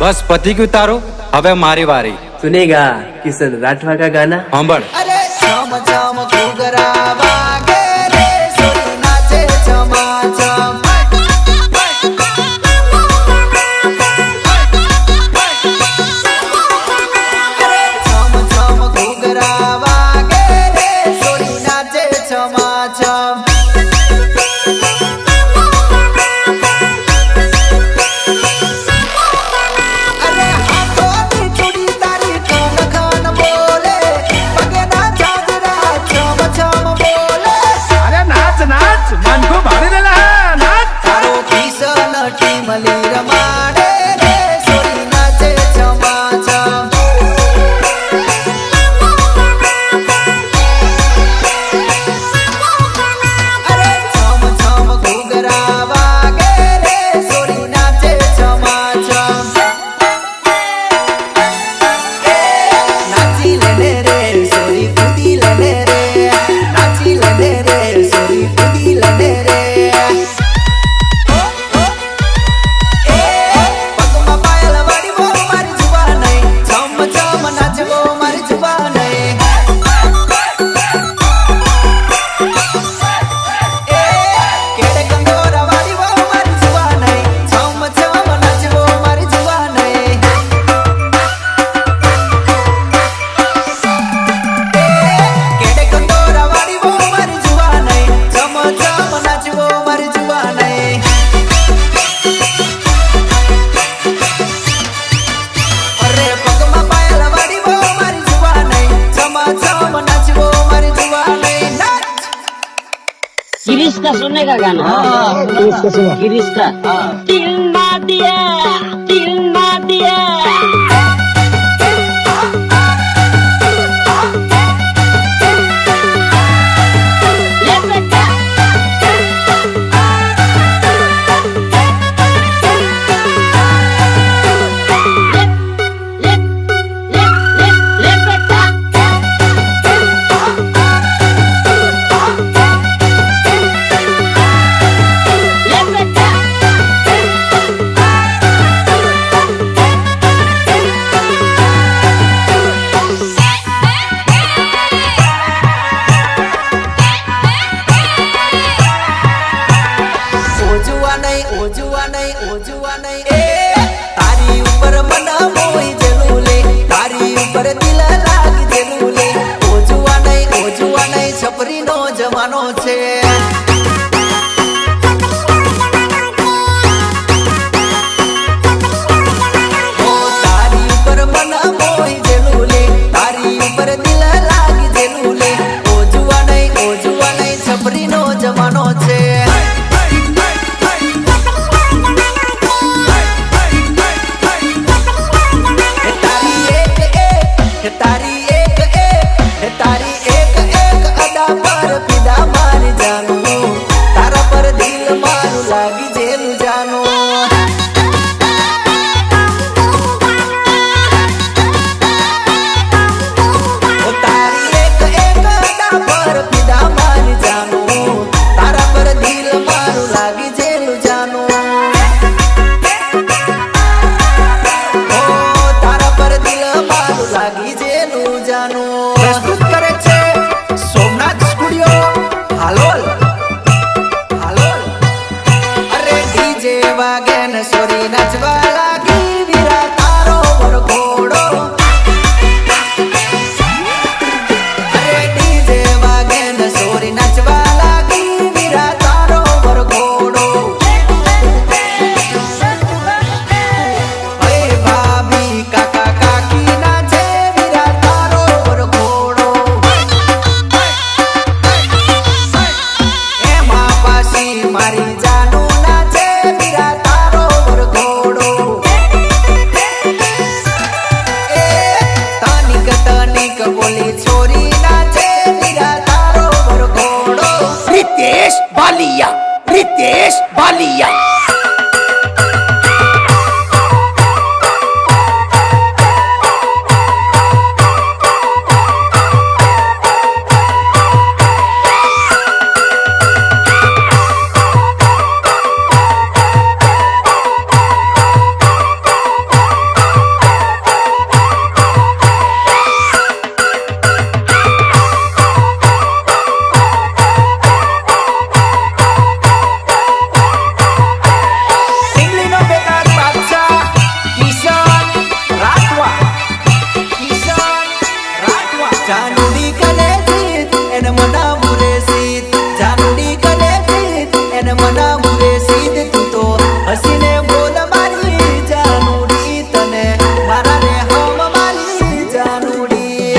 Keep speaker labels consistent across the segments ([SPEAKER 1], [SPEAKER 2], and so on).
[SPEAKER 1] बस पति क्यों तारो हवे मारी वारी
[SPEAKER 2] सुनेगा किशन राठवा का गाना
[SPEAKER 1] सांभळ
[SPEAKER 3] अरे छम छम घुघरा वागे रे सोरी नाचे छमाछम अरे छम छम घुघरा वागे रे सोरी नाचे छमाछम
[SPEAKER 4] गिरीश का सुनने का गाना गिरीश का दिल ना दिया दिल ना दिया
[SPEAKER 3] ओजुआ नहीं तारी ऊपर मन मोई जलूले तारी ऊपर दिल लाग जलूले ओजुआ नहीं छपरी नो जमानो छे ओ तारी ऊपर मन मोई जलूले तारी ऊपर दिल लाग जलूले ओजुआ नहीं छपरी नो जमानो छे सोरी नचवा लागी वीरा तारो वरघोड़ो अरे डीजे वागन सोरी नचवा लागी वीरा तारो वरघोड़ो ए भाभी काका काकी नाचे वीरा तारो वरघोड़ो ए माँ पासी मारी जानू नाचे वीरा तारो रितेश बालिया, रितेश बालिया। જાનુડી કને જીત એને મના મુરે સીત, જાનુડી કને જીત એને મના મુરે સીત, તું તો હસીને બોલ મારી જાનુડી, તને મારા રે હમ મારી જાનુડી।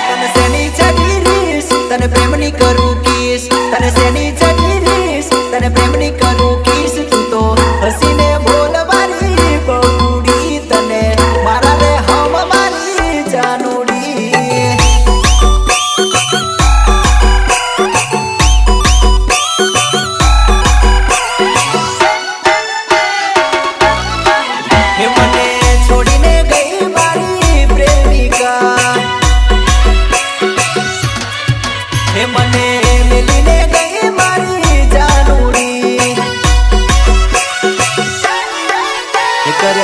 [SPEAKER 3] તને શેની ચડી રીસ, તને પ્રેમની કરું કિસ, તને શેની ચડી રીસ, તને પ્રેમની કરું કિસ, તું તો હસીને બોલ મારી બહુડી, તને મારા રે હમ મારી જાનુડી। હે મને છોડીને ગઈ મારી પ્રેમિકા, હે મને મિલીને ગઈ મારી જાનુડી। कर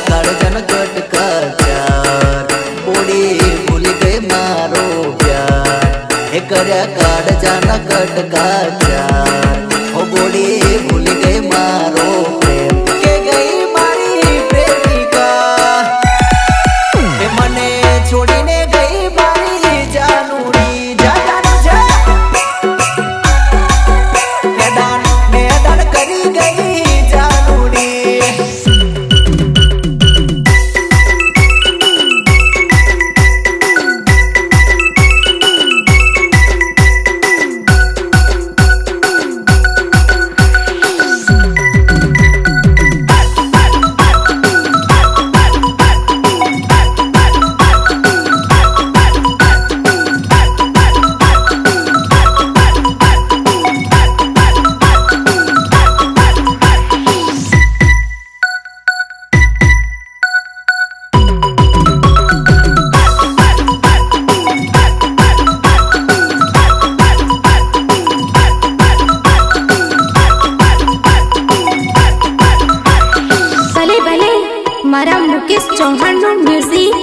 [SPEAKER 3] काळजन कट कचार बोडी भूली गई मारो प्यार, हे कर्या काळजन कट कचार ओ बोडी भूली गई मारो प्रेम, के गई मारी प्रेमिका, हे મને છોડીને ગઈ મારી જાનુડી। જા જાનુ જા મેદાન મેદાન કરી ગઈ જાનુડી।
[SPEAKER 5] મારા મુકેશ ચૌહાણનું મ્યુઝિક।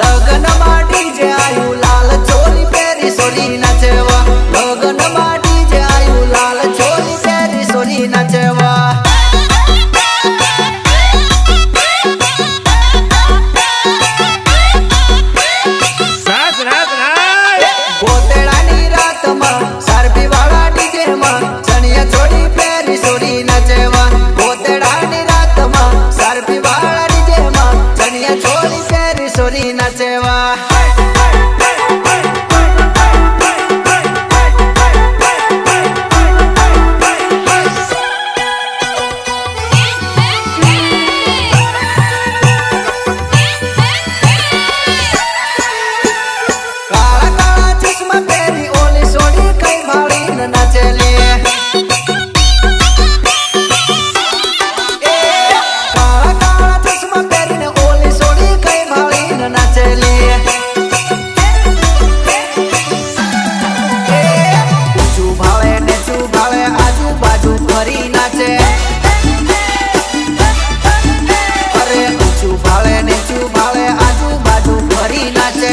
[SPEAKER 5] લગનમાં ડીજે આયુ લાલ ચોલી પહેરી સોરી નાચવા, લગનમાં ડીજે આયુ લાલ ચોલી પહેરી સોરી નાચવા। ગોતેડાની રાતમાં સારપી વાળા ડીજેમાં ચણિયા ચોળી પહેરી સોરી નાચવા, ગોતેડાની રાતમાં સારપી વાળા ડીજેમાં ચણિયા ચોળી પહેરી સોરી નાચવા। કાળા કાળા ચશ્મા પહેરી ઓલી સોડી કઈ ભાળીને નાચેલી, કાળા કાળા ચશ્મા પહેરીને ઓલી સોડી કઈ ભાળીને નાચેલી। ઊંચું ભાવે નીચું ભાવે આજુબાજુ ફરી નાચે, અરે ઊંચું ભાવે નીચું ભાવે આજુબાજુ ફરી નાચે।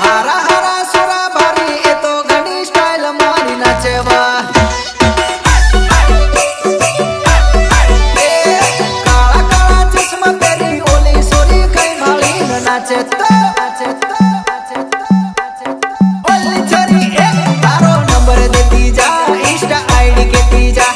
[SPEAKER 5] હારા હારા સુરા ભારી એ તો ઘણી સ્ટાઇલ મારી નાચવા, કાળા કાળા ચશ્મા પહેરી ઓલી સોરી કઈ ભાળીને નાચે તો ઓલી છોરી એ તારો નંબર દેતી જા, ઇન્સ્ટા આઈડી કેતી જા,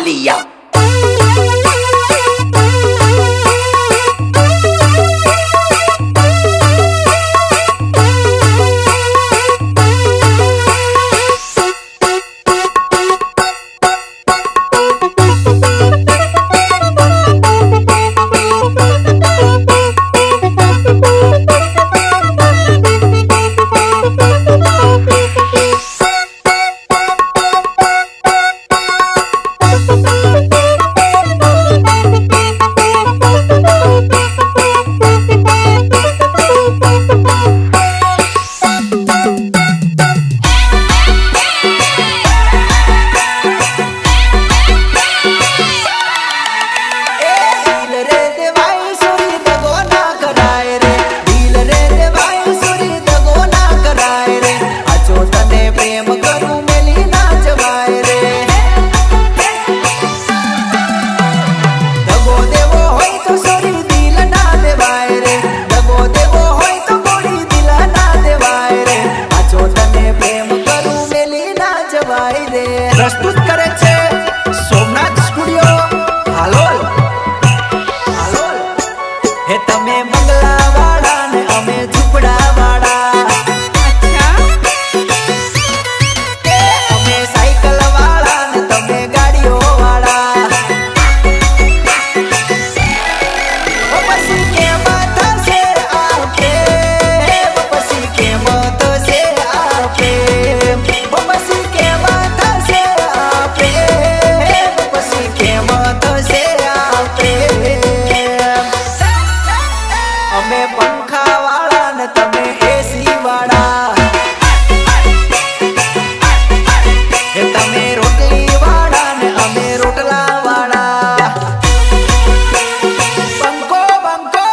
[SPEAKER 5] Maria. પ્રસ્તુત કરે છે સોમનાથ સ્ટુડિયો હાલોલ. હાલોલ હે તમે બંગલા વાળા ને અમે ઝૂંપડા વાળા. અમે સાયકલ વાળા ને તમે ગાડીઓ વાળા. પછી કેમ થશે આ પ્રેમ, પછી કેમ થશે આ પ્રેમ, પછી કેમ થશે આ પ્રેમ, પછી કેમ થશે આ પ્રેમ. અમે પંખા વાળા ને તમે એસી વાળા. હે તમે રોટલી વાળા ને અમે રોટલા વાળા. બંકો બંકો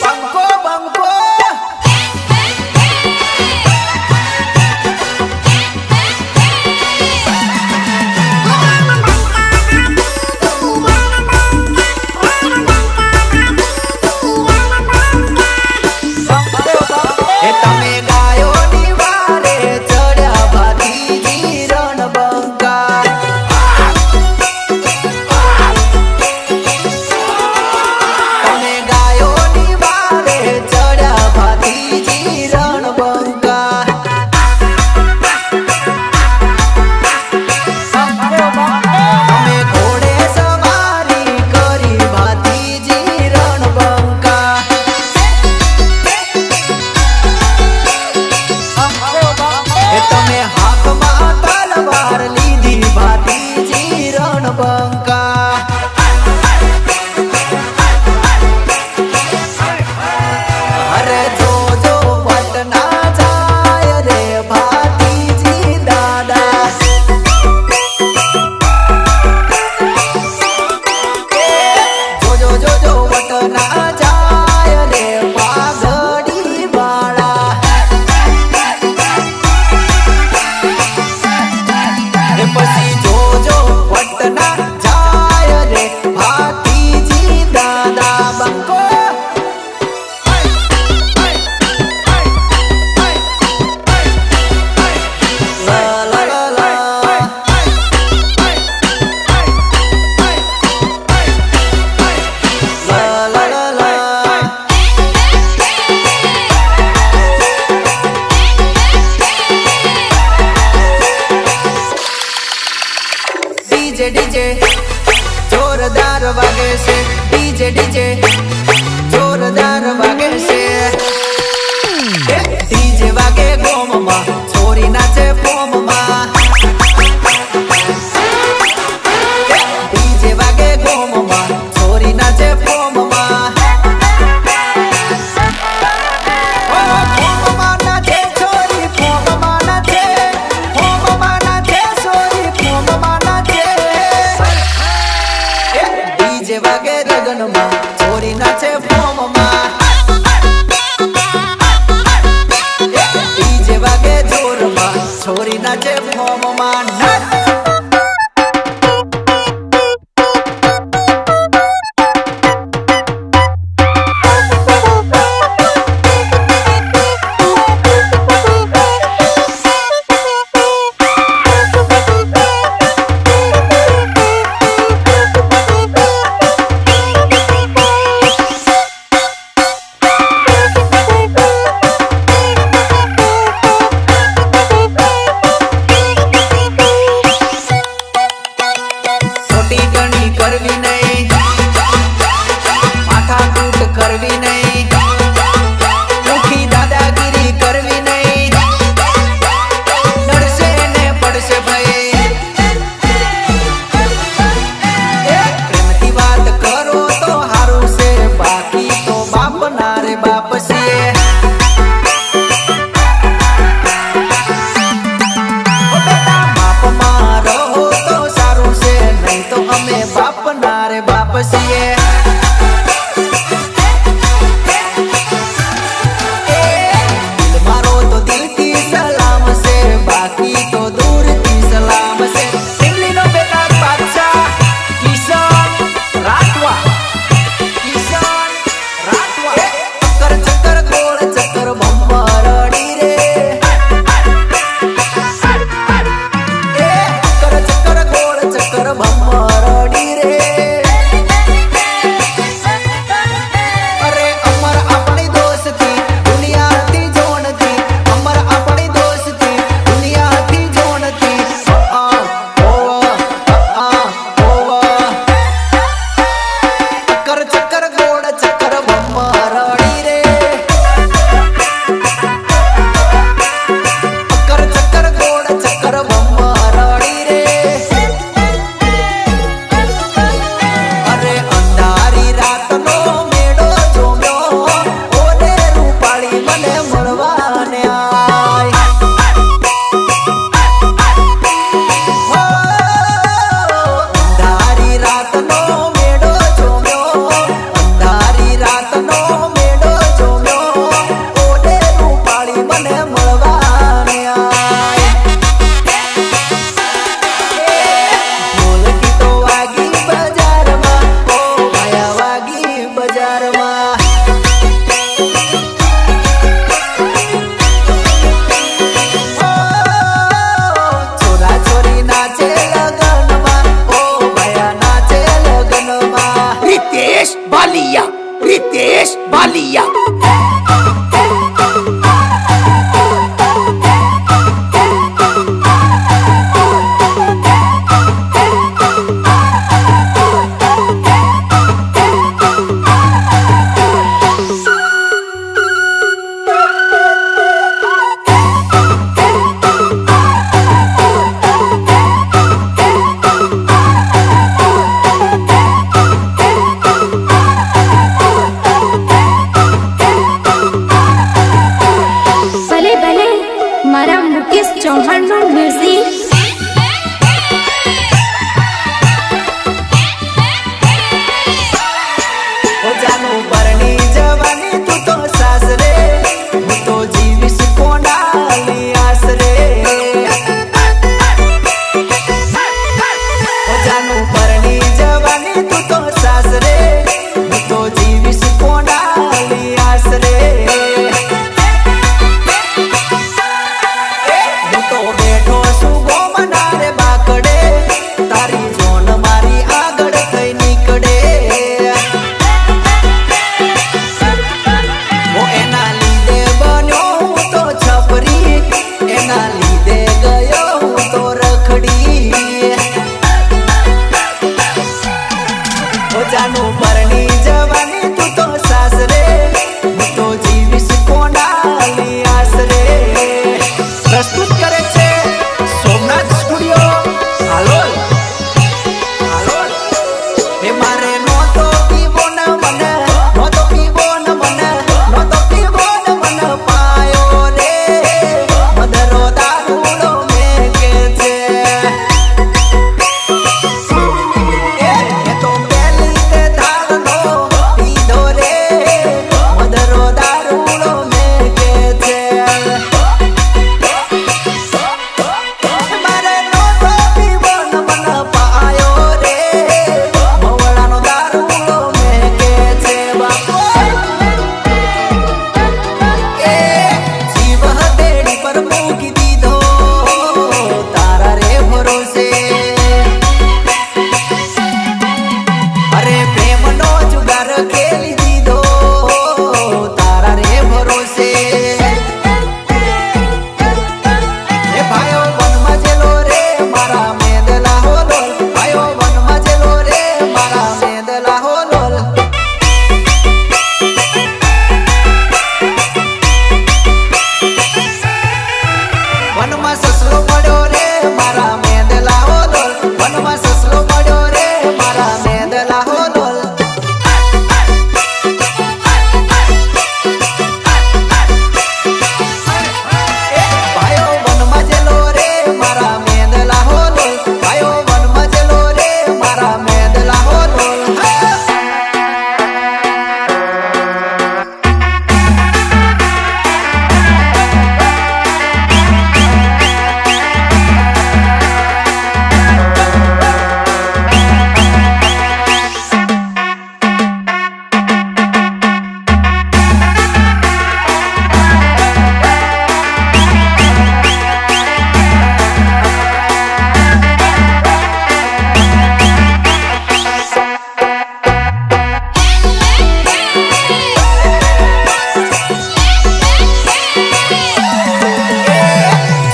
[SPEAKER 5] બંકો બંકો. હે તમે ગાયોની વારે ચડ્યા ભાતીજી રણબંકા. તમે ગાયોની વારે ચડ્યા ભાતીજી રણબંકા. તમે ઘોડે સવારી કરી ભાતીજી રણબંકા. એ તમે હાથમાં તલવાર લીધી ભાતીજી રણબંકા. અરે જોજો વટ ના જાય રે ભાતીજી દાદા. જોજો જોજો વટ ના જાય રે પાઘડી વાળા. એ પછી જોજો વટ ના જાય રે ભાતીજી દાદા. બંકો લા લા લા લા. લા લા લા લા. ડીજે ડીજે જોરદાર વાગે છે. ડીજે ડીજે જોરદાર વાગે છે. ડીજે વાગે ગોમમાં છોરી નાચે ફોમમાં. ડીજે વાગે ગોમમાં છોરી નાચે ફોમમાં. ઓ ફોમમાં નાચે છોરી ફોમમાં નાચે. ફોમમાં નાચે છોરી ફોમમાં નાચે. ડીજે વાગે લગનમાં છોરી નાચે ફોમમાં. ડીજે વાગે જોરમાં છોરી નાચે ફોમમાં. નાચ. રાતનો મેળો જોમ્યો ઓડે રૂપાળી મને મળવાને આય ઢોલકી તો વાગી બજારમાં ઓ ભાયા વાગી બજારમાં છોરા છોરી નાચે લગનમાં ઓ ભાયા નાચે લગનમાં
[SPEAKER 6] रितेश बालिया
[SPEAKER 7] ભલે ભલે મારા મુકેશ ચૌહાણ નું મ્યુઝિક
[SPEAKER 5] ઓ જાનું પરણી જવાની તું તો સાસરે હું તો જીવીશ કોનાલી આસરે ઓ જાનું પરણી જવાની તું તો સાસરે હું તો જીવીશ કોનાલી આસરે હું તો બેઠો છું ગોમના રે બાકડે તારી જોન મારી આગળ થઈ નીકળે ઓ એના લીધે બન્યો હું તો છપરી એના લીધે ગયો હું તો રખડી ઓ જાનું પરણી જવાની તું તો સાસરે હું તો જીવીશ કોનાલી આસરે પ્રસ્તુત કરે છે સોમનાથ સ્ટુડિયો હાલોલ હાલોલ એ મારે નહોતો પીવો ન મને નહોતો પીવો ન મને નહોતો પીવો ન મને પાયો રે મધરો દારૂડો મેકે છે એ તો પેલી તે ધારનો પીધો રે મધરો દારૂડો મેકે છે મારે નહોતો પીવો ન મને પાયો રે મવડાનો દારૂડો મેકે છે બાપો એ જીવ હથેળી પર મૂકી દીધો તારા રે ભરોસે અરે પ્રેમનો જુગાર ખેલી દીધો તારા રે ભરોસે એ ભાયો વનમાં જેલો રે મારા મેદલા હોલોલ ભાયો વનમાં જેલો રે મારા મેદલા હોલોલ વનમાં સસલો મળ્યો રે મારા મેદલા હોલોલ વનમાં સસલો મળ્યો રે મારા મેદલા હોલોલ ભાયો વનમાં જેલો રે મારા મેદલા હોલોલ ભાયો વનમાં જેલો રે મારા મેદલા હોલોલ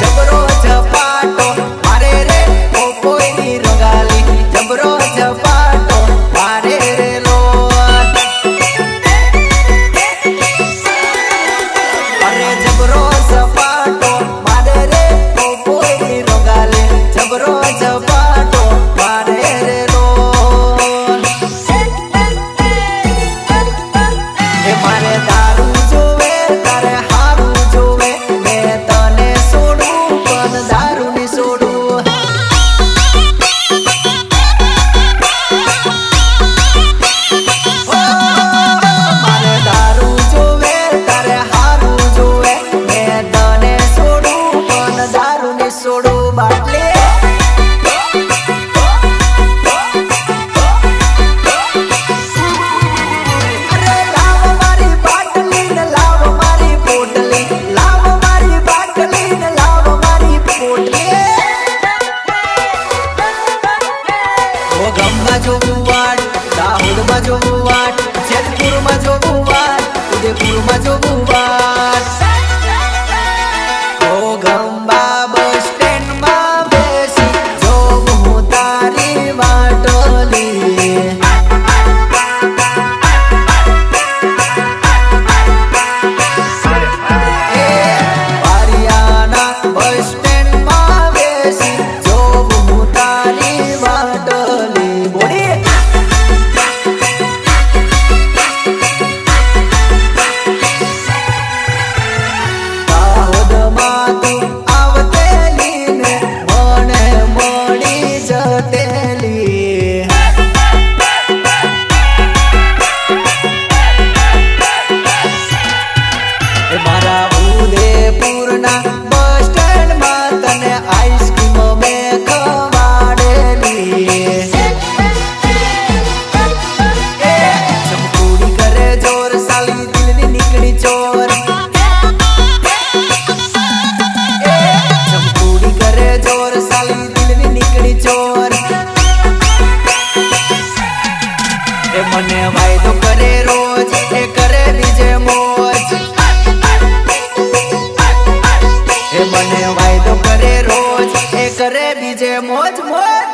[SPEAKER 5] જબરો ઝપાટો મારે રે ઓ કોઈની રંગાલી જબરો ઝપાટો મારે રે લોટ અરે જબરો ઝપાટો મારે રે ઓ કોઈની રંગાલી જબરો ઝપાટો મારે રે લોટ એ મારે દારૂ જોવે તારે હારું જોવે મેં તને છોડું પણ દારૂ ની છોડું માં જોવું વાત ઘોઘંબા બસ સ્ટેન્ડમાં બેસી જોઉં હું તારી વાટલી વારિયાના બસ સ્ટેન્ડમાં બેસી જોઉં હું તારી વાટલી બોડી દાહોદમાં તું આવતેલી ને મને મળી જતેલી એ મારા ઉદયપુરના બસ સ્ટેન્ડમાં તને આઈસ્ક્રીમ મેં ખવાડેલી ચમકુડી કરે જોર સાલી દિલની નીકળી ચોર ચમકુડી કરે જોર સાલી દિલની નીકળી ચોર એ મને વાયદો કરે રોજ એ કરે બીજે મોજ એ મને વાયદો કરે રોજ એ કરે બીજે મોજ મોજ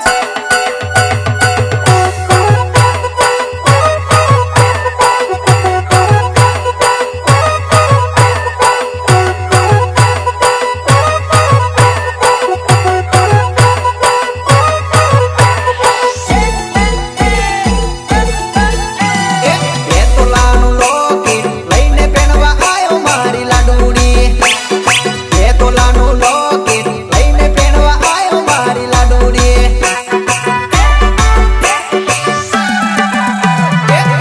[SPEAKER 5] બે તોલાનું લોકેટ લઈને પહેરવા આયો મારી લાડુડી બે તોલાનું લોકેટ લઈને પહેરવા આયો મારી લાડુડી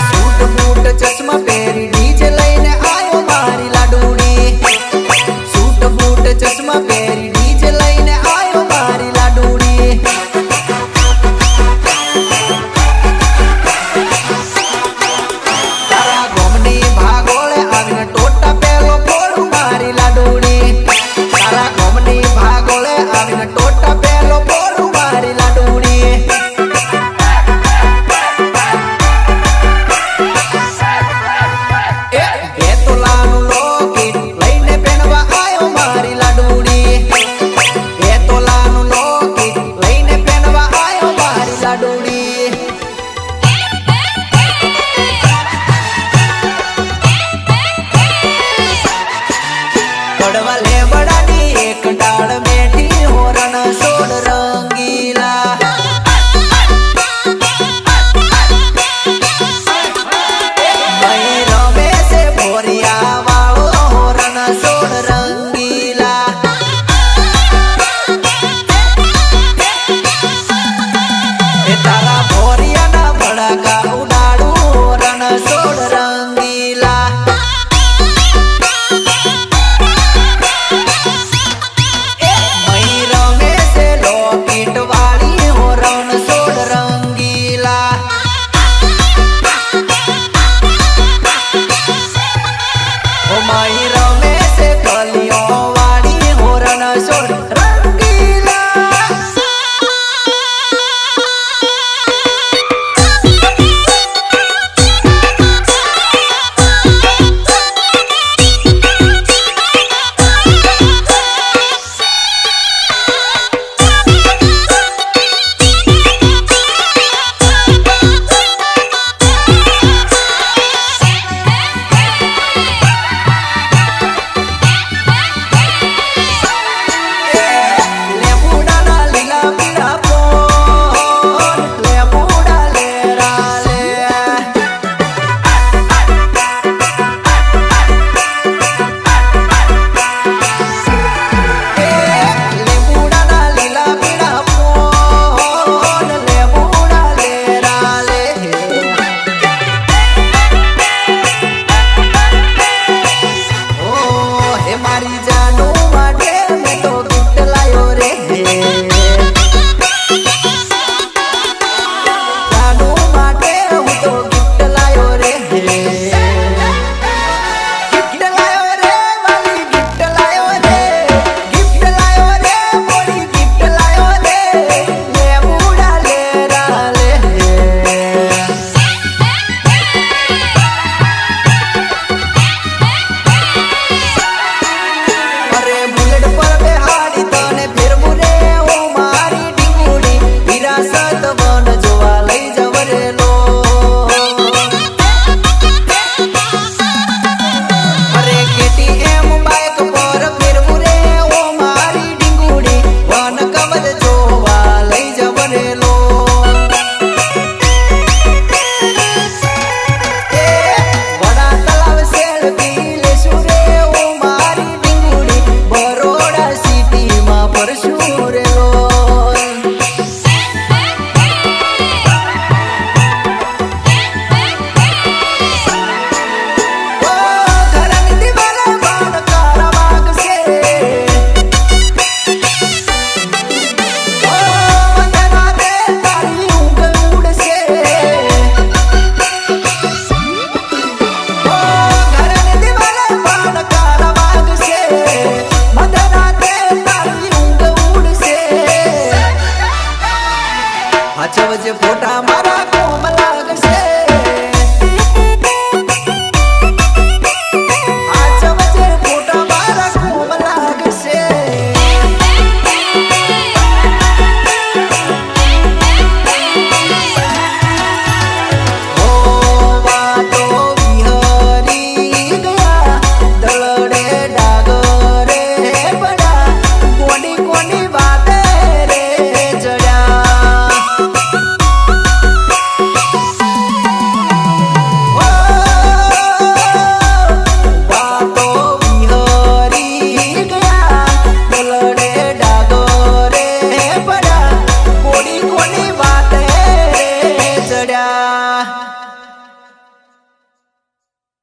[SPEAKER 5] સૂટ બૂટ ચશ્મા પહેરી